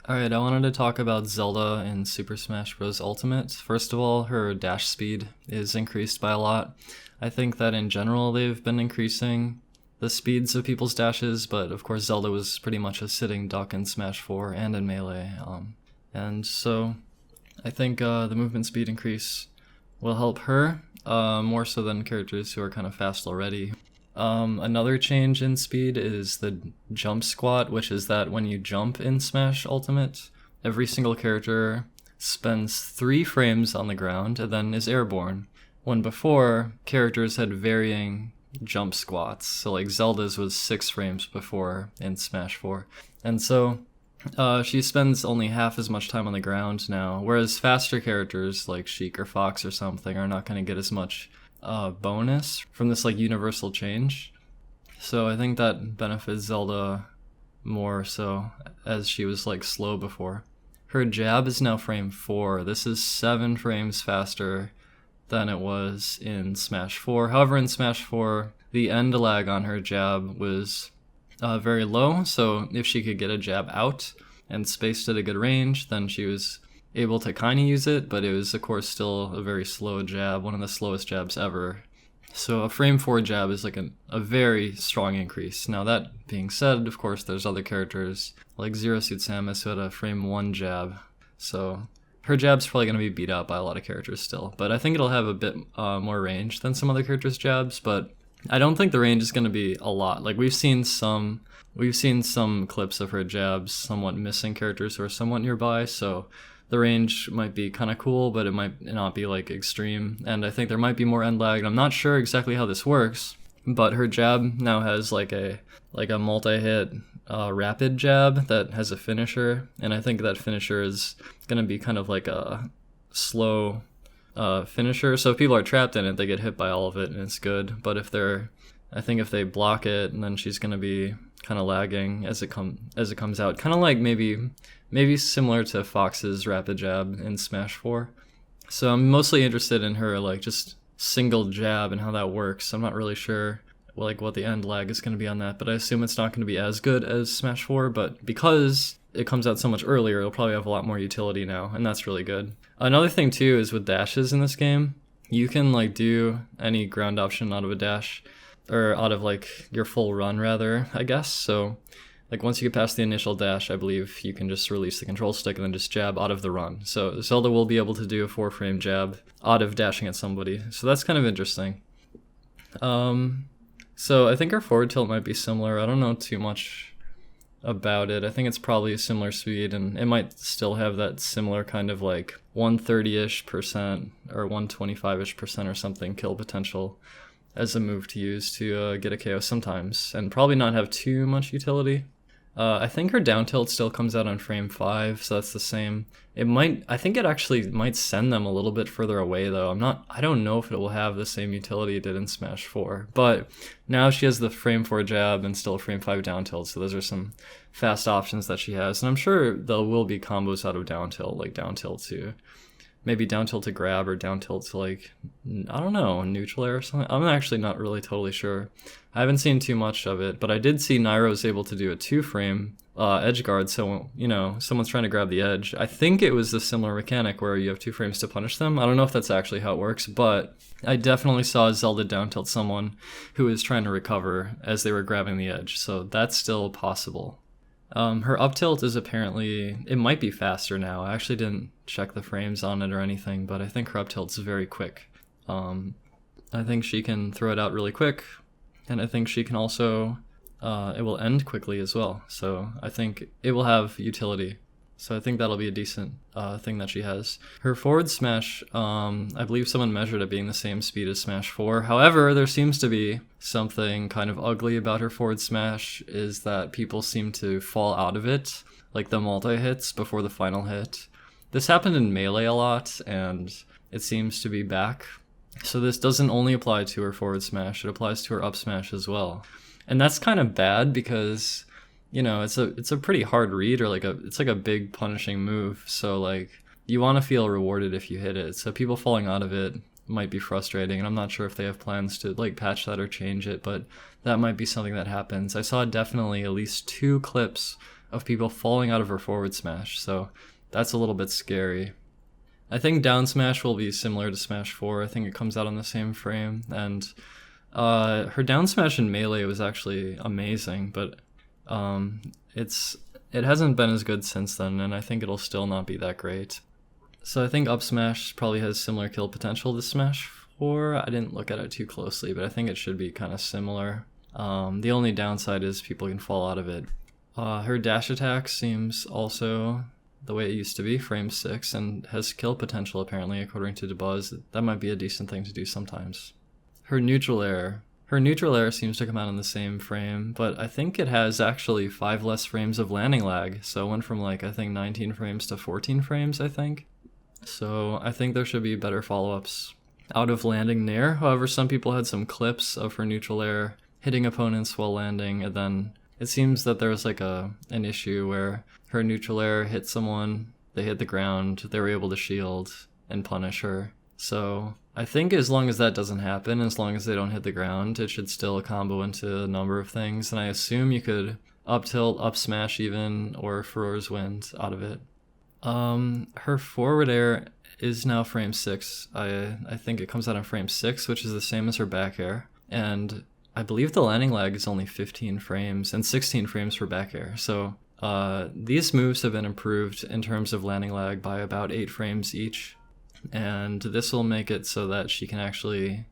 Alright, I wanted to talk about Zelda in Super Smash Bros. Ultimate. First of all, her dash speed is increased by a lot. I think that in general they've been increasing the speeds of people's dashes, but of course Zelda was pretty much a sitting duck in Smash 4 and in Melee. And so I think the movement speed increase will help her, more so than characters who are kind of fast already. Another change in speed is the jump squat, which is that when you jump in Smash Ultimate, every single character spends 3 frames on the ground and then is airborne. When before, characters had varying jump squats. So like Zelda's was 6 frames before in Smash 4. And so she spends only half as much time on the ground now, whereas faster characters like Sheik or Fox or something are not going to get as much bonus from this like universal change. So I think that benefits Zelda more so, as she was like slow before. Her jab is now frame 4. This is 7 frames faster than it was in Smash 4. However, in Smash 4, the end lag on her jab was very low, so if she could get a jab out and spaced at a good range, then she was able to kind of use it, but it was of course still a very slow jab, one of the slowest jabs ever. So a frame 4 jab is like a very strong increase. Now that being said, of course there's other characters like Zero Suit Samus who had a frame 1 jab, so her jab's probably going to be beat out by a lot of characters still, but I think it'll have a bit more range than some other characters' jabs, but I don't think the range is going to be a lot. Like we've seen some clips of her jabs somewhat missing characters who are somewhat nearby, so the range might be kind of cool, but it might not be like extreme, and I think there might be more end lag. I'm not sure exactly how this works, but her jab now has like a multi-hit rapid jab that has a finisher, and I think that finisher is going to be kind of like a slow finisher. So if people are trapped in it, they get hit by all of it, and it's good. But if they block it, and then she's going to be kind of lagging as it comes out, kind of like maybe similar to Fox's rapid jab in Smash 4. So I'm mostly interested in her like just single jab and how that works. I'm not really sure like what the end lag is going to be on that, but I assume it's not going to be as good as Smash 4, but because it comes out so much earlier, it'll probably have a lot more utility now, and that's really good. Another thing too is with dashes in this game, you can like do any ground option out of a dash, or out of like your full run rather, I guess. So like once you get past the initial dash, I believe you can just release the control stick and then just jab out of the run. So Zelda will be able to do a 4-frame jab out of dashing at somebody. So that's kind of interesting. So I think her forward tilt might be similar. I don't know too much about it. I think it's probably a similar speed, and it might still have that similar kind of like 130-ish% or 125-ish% or something kill potential as a move to use to get a KO sometimes, and probably not have too much utility. I think her down tilt still comes out on frame 5, so that's the same. I think it actually might send them a little bit further away though. I don't know if it will have the same utility it did in Smash 4, but now she has the frame 4 jab and still a frame 5 down tilt, so those are some fast options that she has, and I'm sure there will be combos out of down tilt, like down tilt to maybe down tilt to grab, or down tilt to like, I don't know, neutral air or something. I'm actually not really totally sure. I haven't seen too much of it, but I did see Nairo was able to do a 2-frame edge guard, so, you know, someone's trying to grab the edge. I think it was a similar mechanic where you have 2 frames to punish them. I don't know if that's actually how it works, but I definitely saw Zelda down tilt someone who was trying to recover as they were grabbing the edge, so that's still possible. Her up tilt is apparently, it might be faster now. I actually didn't check the frames on it or anything, but I think her up tilt is very quick. I think she can throw it out really quick, and I think she can also, it will end quickly as well. So I think it will have utility. So I think that'll be a decent thing that she has. Her forward smash, I believe someone measured it being the same speed as Smash 4. However, there seems to be something kind of ugly about her forward smash, is that people seem to fall out of it, like the multi-hits before the final hit. This happened in Melee a lot, and it seems to be back. So this doesn't only apply to her forward smash, it applies to her up smash as well. And that's kind of bad because, you know, it's a pretty hard read, or like it's like a big punishing move. So like you want to feel rewarded if you hit it. So people falling out of it might be frustrating, and I'm not sure if they have plans to like patch that or change it, but that might be something that happens. I saw definitely at least 2 clips of people falling out of her forward smash, so that's a little bit scary. I think down smash will be similar to Smash 4. I think it comes out on the same frame, and her down smash in Melee was actually amazing, but it hasn't been as good since then, and I think it'll still not be that great. So I think up smash probably has similar kill potential to Smash 4. I didn't look at it too closely, but I think it should be kind of similar. The only downside is people can fall out of it. Her dash attack seems also the way it used to be, frame 6, and has kill potential apparently, according to DeBuzz. That might be a decent thing to do sometimes. Her neutral air seems to come out in the same frame, but I think it has actually 5 less frames of landing lag, so it went from like, I think 19 frames to 14 frames, I think. So I think there should be better follow-ups out of landing Nair. However, some people had some clips of her neutral air hitting opponents while landing, and then it seems that there was like an issue where her neutral air hit someone, they hit the ground, they were able to shield and punish her. So I think as long as that doesn't happen, as long as they don't hit the ground, it should still combo into a number of things, and I assume you could up tilt, up smash even, or Furor's Wind out of it. Her forward air is now frame 6. I think it comes out in frame 6, which is the same as her back air, and I believe the landing lag is only 15 frames and 16 frames for back air. So these moves have been improved in terms of landing lag by about 8 frames each, and this will make it so that she can actually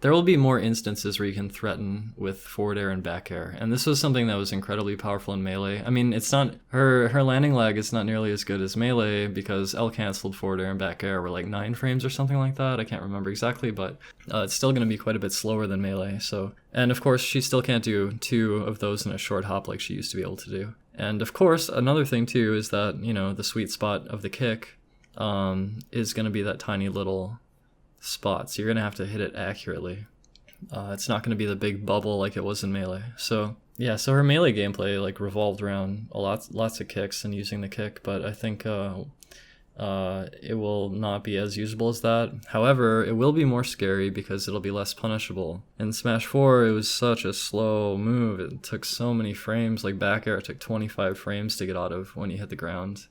there will be more instances where you can threaten with forward air and back air, and this was something that was incredibly powerful in Melee. I mean, it's not her landing lag is not nearly as good as Melee because L canceled forward air and back air were like 9 frames or something like that. I can't remember exactly, but it's still going to be quite a bit slower than Melee. So, and of course she still can't do 2 of those in a short hop like she used to be able to do. And of course another thing too is that, you know, the sweet spot of the kick is going to be that tiny little spot, so you're going to have to hit it accurately. It's not going to be the big bubble like it was in Melee. So yeah, so her Melee gameplay like revolved around lots of kicks and using the kick, but I think it will not be as usable as that. However, it will be more scary because it'll be less punishable. In Smash 4, it was such a slow move. It took so many frames, like back air, it took 25 frames to get out of when you hit the ground.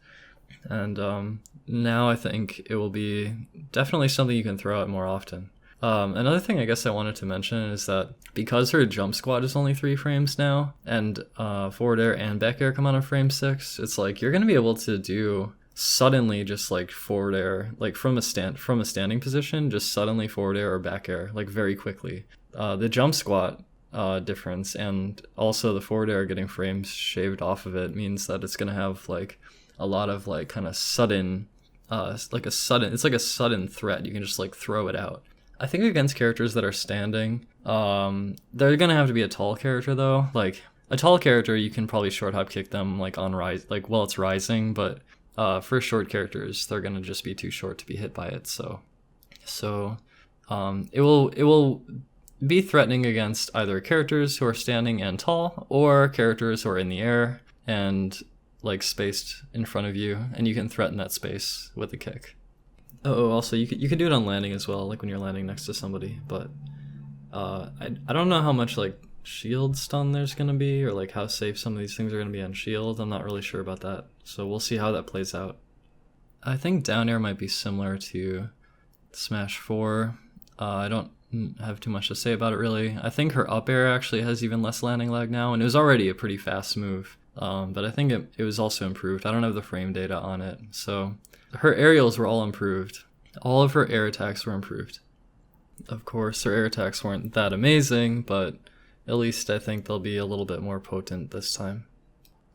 And now I think it will be definitely something you can throw out more often. Another thing I guess I wanted to mention is that because her jump squat is only 3 frames now, and forward air and back air come out of frame 6, it's like you're going to be able to do suddenly just like forward air, like from a standing position, just suddenly forward air or back air, like very quickly. The jump squat difference and also the forward air getting frames shaved off of it means that it's going to have like a lot of like kind of sudden, it's like a sudden threat. You can just like throw it out. I think against characters that are standing, they're gonna have to be a tall character though. Like a tall character, you can probably short hop kick them like on rise, like while it's rising. But for short characters, they're gonna just be too short to be hit by it. So it will be threatening against either characters who are standing and tall, or characters who are in the air and like spaced in front of you, and you can threaten that space with a kick. Oh, also you can do it on landing as well, like when you're landing next to somebody. But I don't know how much like shield stun there's gonna be, or like how safe some of these things are gonna be on shield. I'm not really sure about that, so we'll see how that plays out. I think down air might be similar to Smash 4. I don't have too much to say about it really. I think her up air actually has even less landing lag now, and it was already a pretty fast move. But I think it was also improved. I don't have the frame data on it. So her aerials were all improved. All of her air attacks were improved. Of course, her air attacks weren't that amazing, but at least I think they'll be a little bit more potent this time.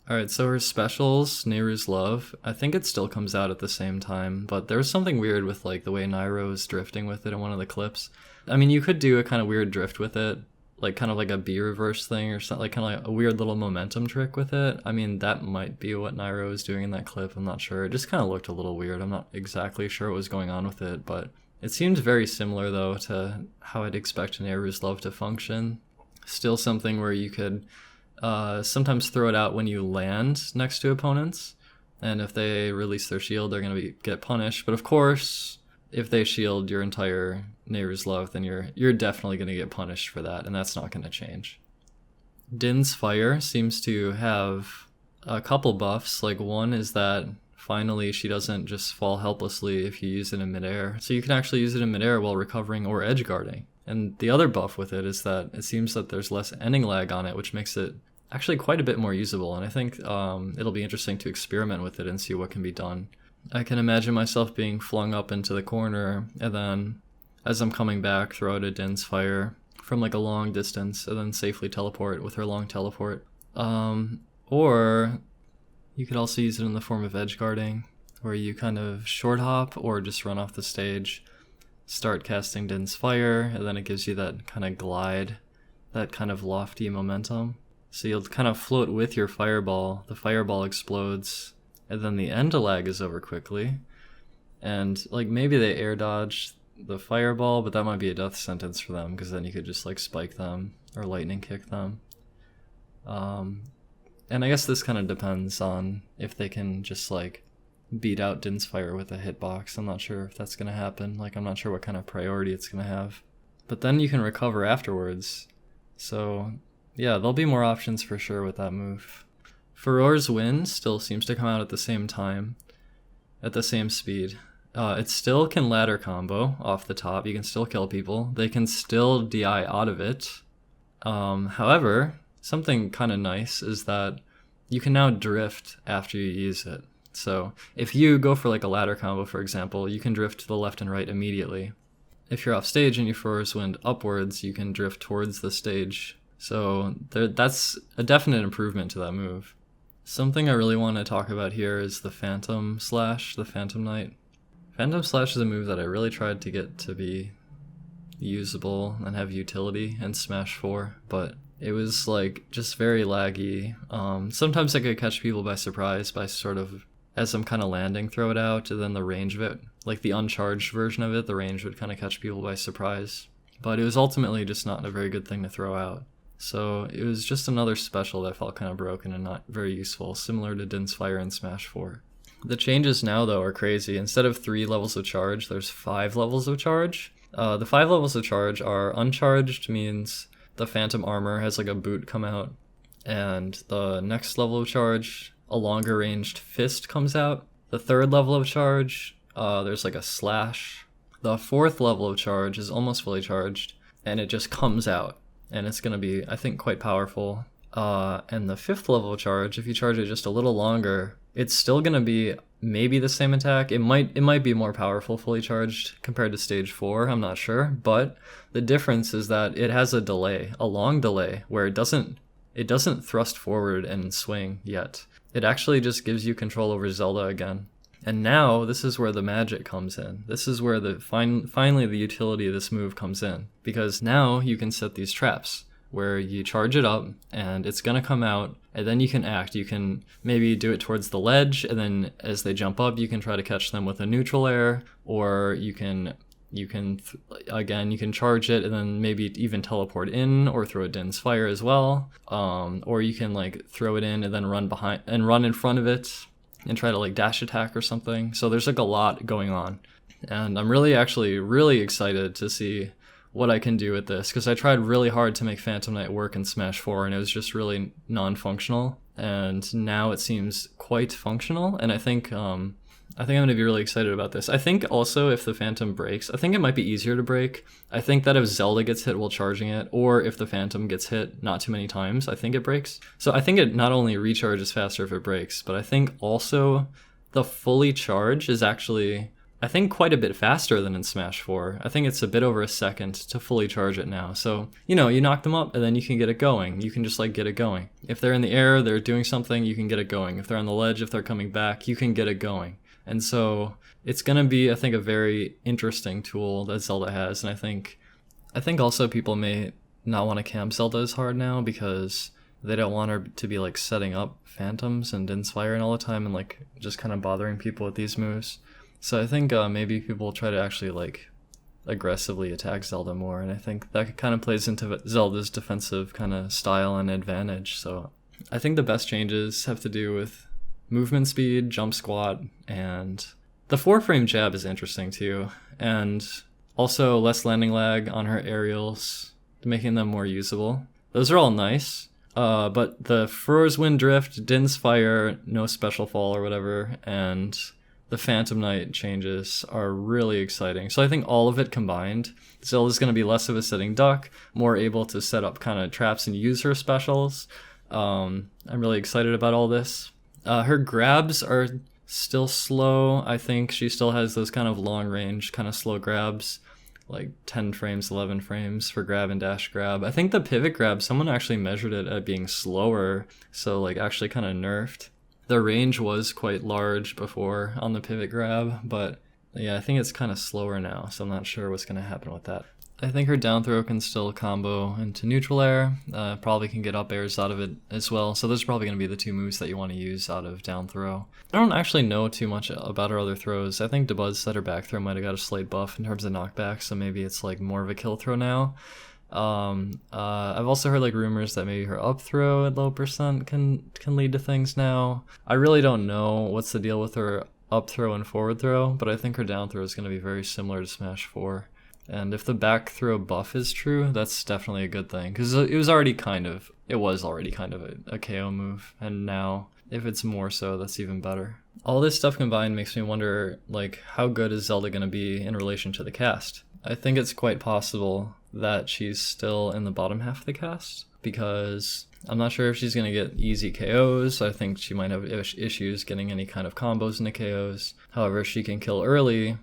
Alright, so her specials, Nehru's Love, I think it still comes out at the same time, but there was something weird with like the way Nairo was drifting with it in one of the clips. I mean, you could do a kind of weird drift with it, like kind of like a B reverse thing or something, like kind of like a weird little momentum trick with it. I mean, that might be what Nairo was doing in that clip, I'm not sure. It just kind of looked a little weird. I'm not exactly sure what was going on with it, but it seemed very similar though to how I'd expect Nehru's Love to function. Still something where you could sometimes throw it out when you land next to opponents, and if they release their shield, they're going to get punished. But of course, if they shield your entire Nehru's Love, then you're definitely going to get punished for that, and that's not going to change. Din's Fire seems to have a couple buffs. Like one is that finally she doesn't just fall helplessly if you use it in midair. So you can actually use it in midair while recovering or edge guarding. And the other buff with it is that it seems that there's less ending lag on it, which makes it actually quite a bit more usable. And I think it'll be interesting to experiment with it and see what can be done. I can imagine myself being flung up into the corner, and then as I'm coming back, throw out a Din's Fire from like a long distance, and then safely teleport with her long teleport. Or you could also use it in the form of edge guarding, where you kind of short hop or just run off the stage, start casting Din's Fire, and then it gives you that kind of glide, that kind of lofty momentum. So you'll kind of float with your fireball, the fireball explodes, and then the end lag is over quickly. And like maybe they air dodge the fireball, but that might be a death sentence for them, because then you could just like spike them or lightning kick them. And I guess this kind of depends on if they can just like beat out Din's Fire with a hitbox. I'm not sure if that's going to happen. Like I'm not sure what kind of priority it's going to have. But then you can recover afterwards. So yeah, there'll be more options for sure with that move. Furore's Wind still seems to come out at the same time, at the same speed. It still can ladder combo off the top. You can still kill people. They can still DI out of it. However, something kind of nice is that you can now drift after you use it. So if you go for like a ladder combo, for example, you can drift to the left and right immediately. If you're off stage and you Furore's Wind upwards, you can drift towards the stage. So that's a definite improvement to that move. Something I really want to talk about here is the Phantom Slash, the Phantom Knight. Phantom Slash is a move that I really tried to get to be usable and have utility in Smash 4, but it was like just very laggy. Sometimes I could catch people by surprise by sort of, as I'm kind of landing, throw it out, and then the range of it, like the uncharged version of it, the range would kind of catch people by surprise. But it was ultimately just not a very good thing to throw out. So it was just another special that felt kind of broken and not very useful, similar to Din's Fire in Smash 4. The changes now, though, are crazy. Instead of 3 levels of charge, there's 5 levels of charge. The 5 levels of charge are uncharged, means the Phantom Armor has like a boot come out, and the next level of charge, a longer ranged fist comes out. The 3rd level of charge, there's like a slash. The 4th level of charge is almost fully charged, and it just comes out. And it's going to be, I think, quite powerful. And the 5th level of charge, if you charge it just a little longer, it's still going to be maybe the same attack. It might be more powerful fully charged compared to stage 4, I'm not sure. But the difference is that it has a delay, a long delay, where it doesn't thrust forward and swing yet. It actually just gives you control over Zelda again. And now this is where the magic comes in. This is where finally the utility of this move comes in. Because now you can set these traps where you charge it up and it's going to come out, and then you can act. You can maybe do it towards the ledge, and then as they jump up, you can try to catch them with a neutral air, or you can charge it and then maybe even teleport in or throw a Din's Fire as well. Or you can like throw it in and then run behind and run in front of it and try to like dash attack or something. So there's like a lot going on. And I'm really excited to see what I can do with this, because I tried really hard to make Phantom Knight work in Smash 4 and it was just really non-functional. And now it seems quite functional, and I think I'm going to be really excited about this. I think also if the Phantom breaks, I think it might be easier to break. I think that if Zelda gets hit while charging it, or if the Phantom gets hit not too many times, I think it breaks. So I think it not only recharges faster if it breaks, but I think also the fully charge is actually, I think, quite a bit faster than in Smash 4. I think it's a bit over a second to fully charge it now. So, you knock them up and then you can get it going. You can just like get it going. If they're in the air, they're doing something, you can get it going. If they're on the ledge, if they're coming back, you can get it going. And so it's going to be, I think, a very interesting tool that Zelda has. And I think also people may not want to camp Zelda as hard now because they don't want her to be like setting up phantoms and Din's Fire all the time and like just kind of bothering people with these moves. So I think maybe people will try to actually like aggressively attack Zelda more. And I think that kind of plays into Zelda's defensive kind of style and advantage. So I think the best changes have to do with movement speed, jump squat, and the 4-frame jab is interesting too. And also less landing lag on her aerials, making them more usable. Those are all nice. But the Froze Wind Drift, Din's Fire, no special fall or whatever, and the Phantom Knight changes are really exciting. So I think all of it combined, Zelda's going to be less of a sitting duck, more able to set up kind of traps and use her specials. I'm really excited about all this. Her grabs are still slow. I think she still has those kind of long range, kind of slow grabs, like 10 frames, 11 frames for grab and dash grab. I think the pivot grab, someone actually measured it at being slower, so like actually kind of nerfed. The range was quite large before on the pivot grab, but yeah, I think it's kind of slower now, so I'm not sure what's going to happen with that. I think her down throw can still combo into neutral air, probably can get up airs out of it as well, so those are probably going to be the two moves that you want to use out of down throw. I don't actually know too much about her other throws. I think Dabuz said her back throw might have got a slight buff in terms of knockback, so maybe it's like more of a kill throw now. I've also heard like rumors that maybe her up throw at low percent can lead to things now. I really don't know what's the deal with her up throw and forward throw, but I think her down throw is going to be very similar to Smash 4. And if the back throw buff is true, that's definitely a good thing, because it was already kind of a KO move, and now if it's more so, that's even better. All this stuff combined makes me wonder, like, how good is Zelda going to be in relation to the cast? I think it's quite possible that she's still in the bottom half of the cast, because I'm not sure if she's going to get easy KOs. I think she might have issues getting any kind of combos into KOs. However, she can kill early,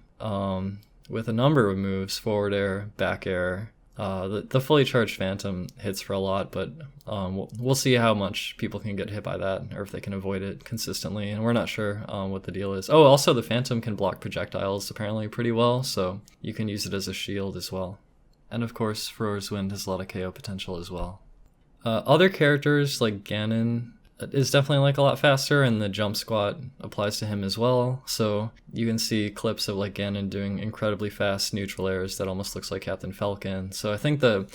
with a number of moves, forward air, back air. The fully charged Phantom hits for a lot, but we'll see how much people can get hit by that, or if they can avoid it consistently, and we're not sure what the deal is. Oh, also the Phantom can block projectiles apparently pretty well, so you can use it as a shield as well. And of course, Froze Wind has a lot of KO potential as well. Other characters like Ganon is definitely like a lot faster, and the jump squat applies to him as well. So you can see clips of like Ganon doing incredibly fast neutral airs that almost looks like Captain Falcon. So I think the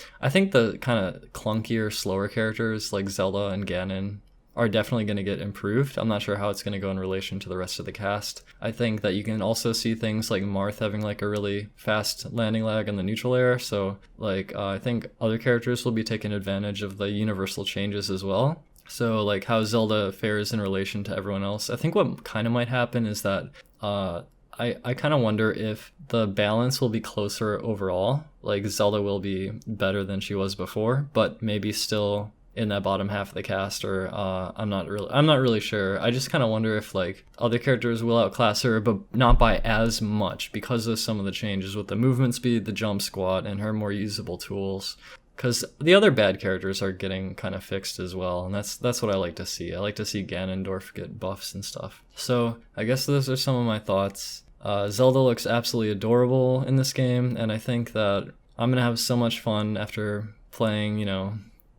kind of clunkier, slower characters like Zelda and Ganon are definitely going to get improved. I'm not sure how it's going to go in relation to the rest of the cast. I think that you can also see things like Marth having like a really fast landing lag in the neutral air. So like I think other characters will be taking advantage of the universal changes as well. So like how Zelda fares in relation to everyone else. I think what kind of might happen is that I kind of wonder if the balance will be closer overall. Like Zelda will be better than she was before, but maybe still in that bottom half of the cast, or I'm not really sure. I just kind of wonder if like other characters will outclass her, but not by as much, because of some of the changes with the movement speed, the jump squat, and her more usable tools. Because the other bad characters are getting kind of fixed as well, and that's what I like to see. I like to see Ganondorf get buffs and stuff. So I guess those are some of my thoughts. Zelda looks absolutely adorable in this game, and I think that I'm going to have so much fun after playing,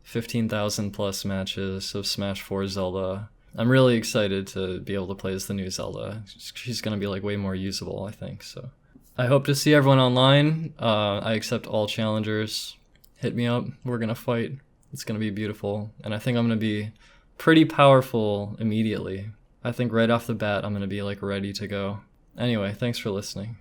15,000 plus matches of Smash 4 Zelda. I'm really excited to be able to play as the new Zelda. She's going to be like way more usable, I think. So I hope to see everyone online. I accept all challengers. Hit me up. We're going to fight. It's going to be beautiful. And I think I'm going to be pretty powerful immediately. I think right off the bat, I'm going to be like ready to go. Anyway, thanks for listening.